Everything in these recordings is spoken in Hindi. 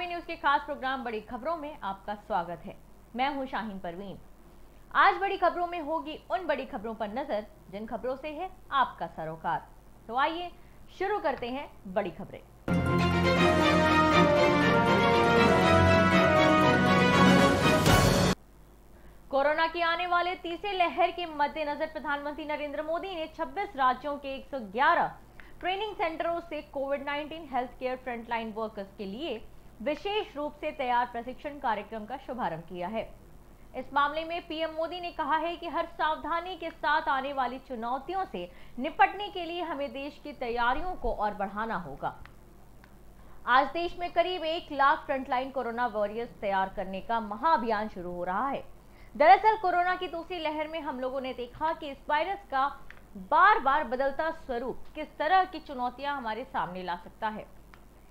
पंजाबी न्यूज के खास प्रोग्राम बड़ी खबरों में आपका स्वागत है। मैं हूं शाहीन परवीन। आज बड़ी खबरों में होगी उन बड़ी खबरों पर नजर जिन खबरों से है आपका सरोकार। तो आइए शुरू करते हैं बड़ी खबरें। कोरोना की आने वाले तीसरी लहर के मद्देनजर प्रधानमंत्री नरेंद्र मोदी ने 26 राज्यों के 111 ट्रेनिंग सेंटरों से कोविड-19 हेल्थ केयर फ्रंटलाइन वर्कर्स के लिए विशेष रूप से तैयार प्रशिक्षण कार्यक्रम का शुभारंभ किया है। इस मामले में पीएम मोदी ने कहा है कि हर सावधानी के साथ आने वाली चुनौतियों से निपटने के लिए हमें देश की तैयारियों को और बढ़ाना होगा। आज देश में करीब 1 लाख फ्रंटलाइन कोरोना वॉरियर्स तैयार करने का महाअभियान शुरू हो रहा है। दरअसल कोरोना की दूसरी लहर में हम लोगों ने देखा कि इस वायरस का बार बार बदलता स्वरूप किस तरह की चुनौतियां हमारे सामने ला सकता है।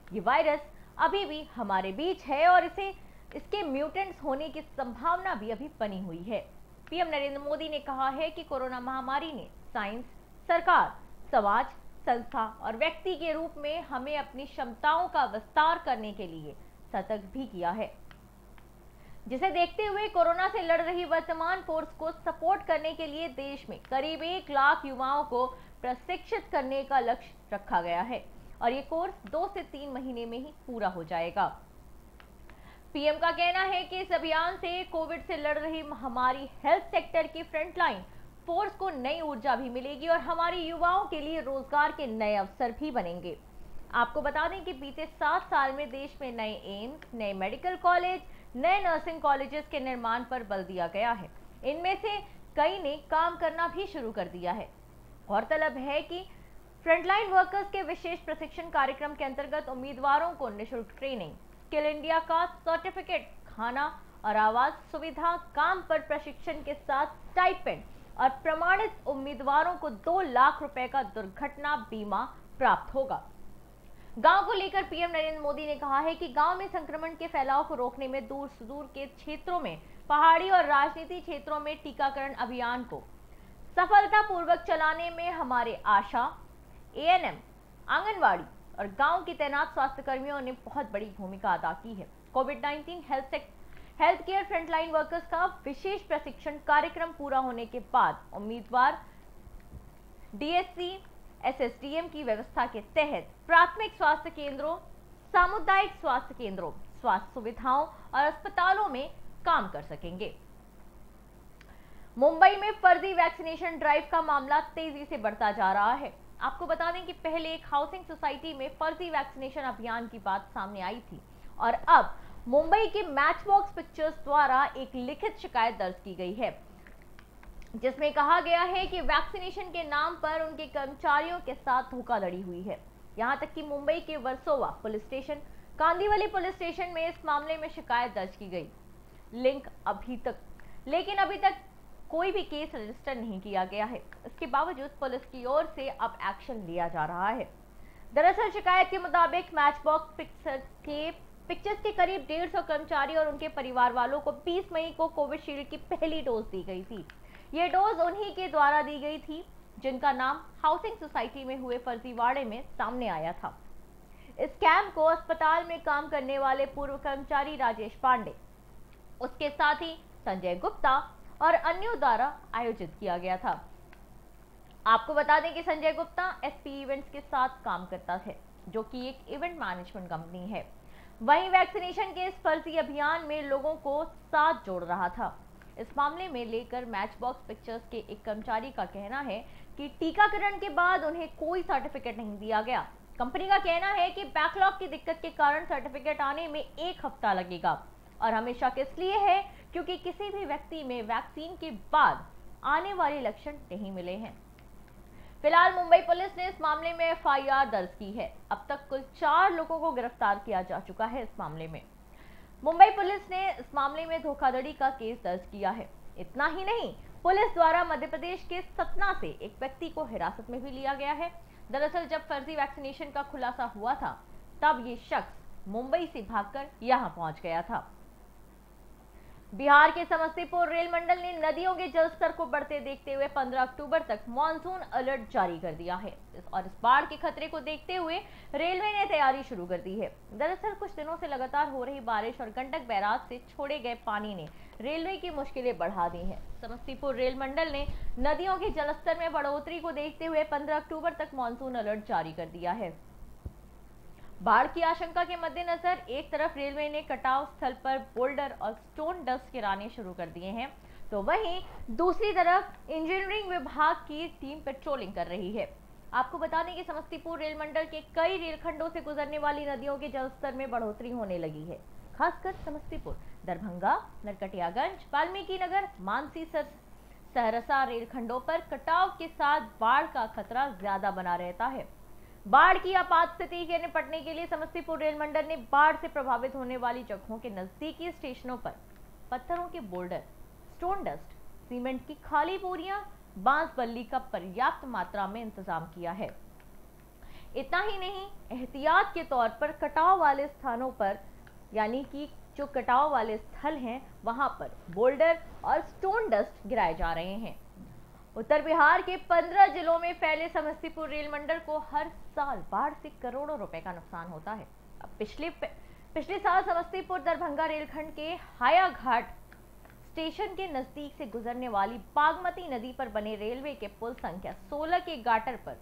ये वायरस अभी भी हमारे बीच है और इसके म्यूटेंट्स होने की संभावना भी अभी बनी हुई है। पीएम नरेंद्र मोदी ने कहा है कि कोरोना महामारी ने साइंस, सरकार, समाज, संस्था और व्यक्ति के रूप में हमें अपनी क्षमताओं का विस्तार करने के लिए सतर्क भी किया है, जिसे देखते हुए कोरोना से लड़ रही वर्तमान फोर्स को सपोर्ट करने के लिए देश में करीब 1 लाख युवाओं को प्रशिक्षित करने का लक्ष्य रखा गया है और ये कोर्स 2 से 3 महीने में ही पूरा हो जाएगा। पीएम का कहना है कि इस अभियान से कोविड से लड़ रही हमारी हेल्थ सेक्टर की फ्रंटलाइन फोर्स को नई ऊर्जा भी मिलेगी और हमारे युवाओं के लिए रोजगार के नए अवसर भी बनेंगे। आपको बता दें कि बीते 7 साल में देश में नए एम्स, नए मेडिकल कॉलेज, नए नर्सिंग कॉलेजेस के निर्माण पर बल दिया गया है। इनमें से कई ने काम करना भी शुरू कर दिया है। गौरतलब है कि फ्रंटलाइन वर्कर्स के विशेष प्रशिक्षण कार्यक्रम के अंतर्गत उम्मीदवारों को निःशुल्क ट्रेनिंग, स्किल इंडिया का सर्टिफिकेट, खाना और आवास सुविधा, काम पर प्रशिक्षण के साथ स्टाइपेंड और प्रमाणित उम्मीदवारों को 2 लाख रुपए का दुर्घटना बीमा प्राप्त होगा। गांव को लेकर पीएम नरेंद्र मोदी ने कहा है कि गांव में संक्रमण के फैलाव को रोकने में दूर सुदूर के क्षेत्रों में, पहाड़ी और राजनीति क्षेत्रों में टीकाकरण अभियान को सफलतापूर्वक चलाने में हमारे आशा, एएनएम, आंगनवाड़ी और गांव की तैनात स्वास्थ्य कर्मियों ने बहुत बड़ी भूमिका अदा की है। कोविड-19 हेल्थ केयर फ्रंटलाइन वर्कर्स का विशेष प्रशिक्षण कार्यक्रम पूरा होने के बाद उम्मीदवार डीएससी एसएसडीएम की व्यवस्था के तहत प्राथमिक स्वास्थ्य केंद्रों, सामुदायिक स्वास्थ्य केंद्रों, स्वास्थ्य सुविधाओं और अस्पतालों में काम कर सकेंगे। मुंबई में फर्जी वैक्सीनेशन ड्राइव का मामला तेजी से बढ़ता जा रहा है। आपको बता दें कि पहले एक हाउसिंग सोसाइटी में फर्जी वैक्सीनेशन अभियान की बात सामने आई थी और अब मुंबई के मैच बॉक्स पिक्चर्स द्वारा एक लिखित शिकायत दर्ज की गई है, जिसमें कहा गया है कि वैक्सीनेशन के नाम पर उनके कर्मचारियों के साथ धोखाधड़ी हुई है। यहां तक कि मुंबई के Versova police station, Kandivali police station में इस मामले में शिकायत दर्ज की गई। लेकिन अभी तक कोई भी केस रजिस्टर नहीं किया गया है। इसके बावजूद पुलिस की ओर से अब एक्शन लिया जा रहा है। दरअसल शिकायत के मुताबिक मैच बॉक्स पिक्चर्स के करीब 150 कर्मचारी और उनके परिवार वालों को 20 मई को कोविशील्ड की पहली डोज दी गई थी। ये डोज उन्हीं के द्वारा दी गई थी जिनका नाम हाउसिंग सोसाइटी में हुए फर्जीवाड़े में सामने आया था। इस कैंप को अस्पताल में काम करने वाले पूर्व कर्मचारी राजेश पांडे, उसके साथी संजय गुप्ता और अन्यों द्वारा आयोजित किया गया था। आपको बता दें कि संजय गुप्ता एसपी इवेंट्स के साथ काम करता है, जो कि एक इवेंट मैनेजमेंट कंपनी है। वहीं वैक्सीनेशन के इस फर्जी अभियान में लोगों को साथ जोड़ रहा था। इस मामले में लेकर मैच बॉक्स पिक्चर्स के एक कर्मचारी का कहना है कि टीकाकरण के बाद उन्हें कोई सर्टिफिकेट नहीं दिया गया। कंपनी का कहना है कि बैकलॉग की दिक्कत के कारण सर्टिफिकेट आने में 1 हफ्ता लगेगा और हमें शक इसलिए है क्योंकि किसी भी व्यक्ति में वैक्सीन के बाद आने वाले लक्षण नहीं मिले हैं। फिलहाल मुंबई पुलिस ने इस मामले में एफआईआर दर्ज की है। अब तक कुल 4 लोगों को गिरफ्तार किया जा चुका है। इस मामले में मुंबई पुलिस ने इस मामले में धोखाधड़ी का केस दर्ज किया है। इतना ही नहीं, पुलिस द्वारा मध्य प्रदेश के सतना से एक व्यक्ति को हिरासत में भी लिया गया है। दरअसल जब फर्जी वैक्सीनेशन का खुलासा हुआ था तब ये शख्स मुंबई से भागकर यहां पहुंच गया था। बिहार के समस्तीपुर रेल मंडल ने नदियों के जलस्तर को बढ़ते देखते हुए 15 अक्टूबर तक मानसून अलर्ट जारी कर दिया है और इस बाढ़ के खतरे को देखते हुए रेलवे ने तैयारी शुरू कर दी है। दरअसल कुछ दिनों से लगातार हो रही बारिश और गंडक बैराज से छोड़े गए पानी ने रेलवे की मुश्किलें बढ़ा दी हैं। समस्तीपुर रेल मंडल ने नदियों के जलस्तर में बढ़ोतरी को देखते हुए 15 अक्टूबर तक मानसून अलर्ट जारी कर दिया है। बाढ़ की आशंका के मद्देनजर एक तरफ रेलवे ने कटाव स्थल पर बोल्डर और स्टोन डस्ट गिराने शुरू कर दिए हैं, तो वहीं दूसरी तरफ इंजीनियरिंग विभाग की टीम पेट्रोलिंग कर रही है। आपको बता दें कि समस्तीपुर रेल मंडल के कई रेलखंडों से गुजरने वाली नदियों के जलस्तर में बढ़ोतरी होने लगी है। खासकर समस्तीपुर, दरभंगा, नरकटियागंज, वाल्मीकि नगर, मानसी, सहरसा रेलखंडों पर कटाव के साथ बाढ़ का खतरा ज्यादा बना रहता है। बाढ़ की आपात स्थिति के निपटने के लिए समस्तीपुर रेल मंडल ने बाढ़ से प्रभावित होने वाली जगहों के नजदीकी स्टेशनों पर पत्थरों के बोल्डर, स्टोन डस्ट, सीमेंट की खाली बोरियां, बांस बल्ली का पर्याप्त मात्रा में इंतजाम किया है। इतना ही नहीं, एहतियात के तौर पर कटाव वाले स्थानों पर, यानी कि जो कटाव वाले स्थल हैं, वहां पर बोल्डर और स्टोन डस्ट गिराए जा रहे हैं। उत्तर बिहार के 15 जिलों में फैले समस्तीपुर रेल मंडल को हर साल बाढ़ से करोड़ों रुपए का नुकसान होता है। अब पिछले साल समस्तीपुर दरभंगा रेलखंड के हायाघाट स्टेशन के नजदीक से गुजरने वाली बागमती नदी पर बने रेलवे के पुल संख्या 16 के गाटर पर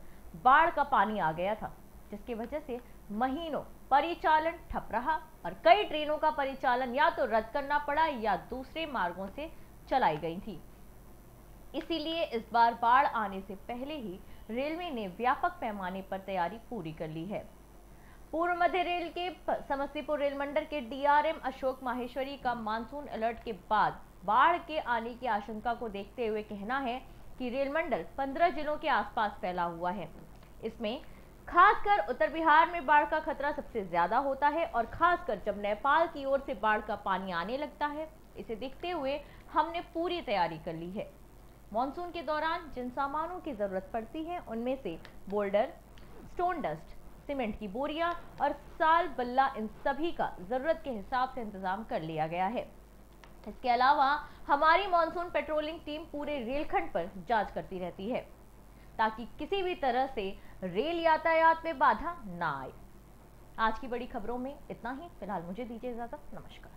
बाढ़ का पानी आ गया था, जिसकी वजह से महीनों परिचालन ठप रहा और कई ट्रेनों का परिचालन या तो रद्द करना पड़ा या दूसरे मार्गों से चलाई गई थी। इसीलिए इस बार बाढ़ आने से पहले ही रेलवे ने व्यापक पैमाने पर तैयारी पूरी कर ली है। पूर्व मध्य रेल के समस्तीपुर रेल मंडल के डीआरएम अशोक माहेश्वरी का मानसून अलर्ट के बाद बाढ़ के आने की आशंका को देखते हुए कहना है कि रेल मंडल 15 जिलों के आसपास फैला हुआ है। इसमें खासकर उत्तर बिहार में बाढ़ का खतरा सबसे ज्यादा होता है और खासकर जब नेपाल की ओर से बाढ़ का पानी आने लगता है। इसे देखते हुए हमने पूरी तैयारी कर ली है। मॉनसून के दौरान जिन सामानों की जरूरत पड़ती है उनमें से बोल्डर, स्टोन डस्ट, सीमेंट की बोरियां और साल बल्ला, इन सभी का जरूरत के हिसाब से इंतजाम कर लिया गया है। इसके अलावा हमारी मॉनसून पेट्रोलिंग टीम पूरे रेलखंड पर जांच करती रहती है ताकि किसी भी तरह से रेल यातायात में बाधा ना आए। आज की बड़ी खबरों में इतना ही। फिलहाल मुझे दीजिए इजाजत। नमस्कार।